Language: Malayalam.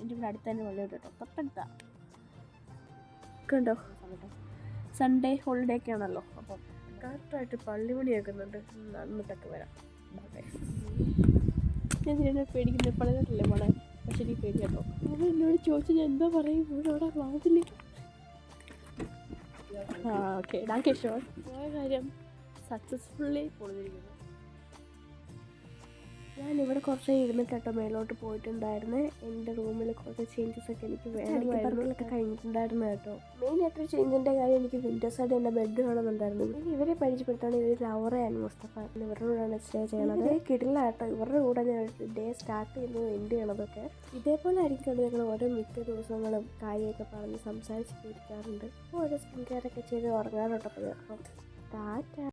എൻ്റെ ഇവിടെ അടുത്ത് തന്നെ പള്ളി കേട്ടോ, തൊട്ടടുത്താ കണ്ടോ. സൺഡേ ഹോളിഡേ ഒക്കെ ആണല്ലോ, അപ്പം കറക്റ്റായിട്ട് പള്ളി മണി കേൾക്കുന്നുണ്ട്. നടന്നിട്ടൊക്കെ വരാം. ഞാൻ ഇതിനെ പേടിക്കുന്നത് പള്ളിയിലല്ലേ മോളെ, പക്ഷെ എനിക്ക് പേടി കേട്ടോ. അവൻ എന്നോട് ചോദിച്ചു ഞാൻ എന്താ പറയും, ഇവിടെ അവിടെ ക്ലാസ്സിൽ. ഓക്കെ ഡാങ്ക് ഷോർ. പോയ കാര്യം സക്സസ്ഫുള്ളി പൊളിഞ്ഞിരിക്കുന്നു. ഞാനിവിടെ കുറച്ച് ഇരുന്നിട്ടോ മേലോട്ട് പോയിട്ടുണ്ടായിരുന്നു. എൻ്റെ റൂമിൽ കുറച്ച് ചേഞ്ചസ് ഒക്കെ എനിക്ക് വേണമായിരുന്നൊക്കെ കഴിഞ്ഞിട്ടുണ്ടായിരുന്നു കേട്ടോ. മെയിനായിട്ടൊരു ചേഞ്ചിൻ്റെ കാര്യം എനിക്ക് വിൻഡോ സൈഡ് എൻ്റെ ബെഡ് വേണമെന്നുണ്ടായിരുന്നു. ഇനി ഇവരെ പരിചയപ്പെടുത്താണ്. ഇവർ ലൗറ ആൻഡ് മുസ്തഫ. ഇവരുടെ കൂടെയാണ് സ്റ്റേ ചെയ്യണത്. കിടില കേട്ടോ. ഇവരുടെ കൂടെ ഞാൻ ഡേ സ്റ്റാർട്ട് ചെയ്യുന്നത് എൻഡ് ചെയ്യണതൊക്കെ ഇതേപോലെ ആയിരിക്കും. ഞങ്ങൾ ഓരോ മിക്ക ദിവസങ്ങളും കാര്യമൊക്കെ പറഞ്ഞ് സംസാരിച്ചിരിക്കാറുണ്ട്. ഓരോ സ്കിൻ കെയർ ഒക്കെ ചെയ്ത് ഉറങ്ങാറുണ്ടപ്പോൾ. അപ്പം ടാറ്റ.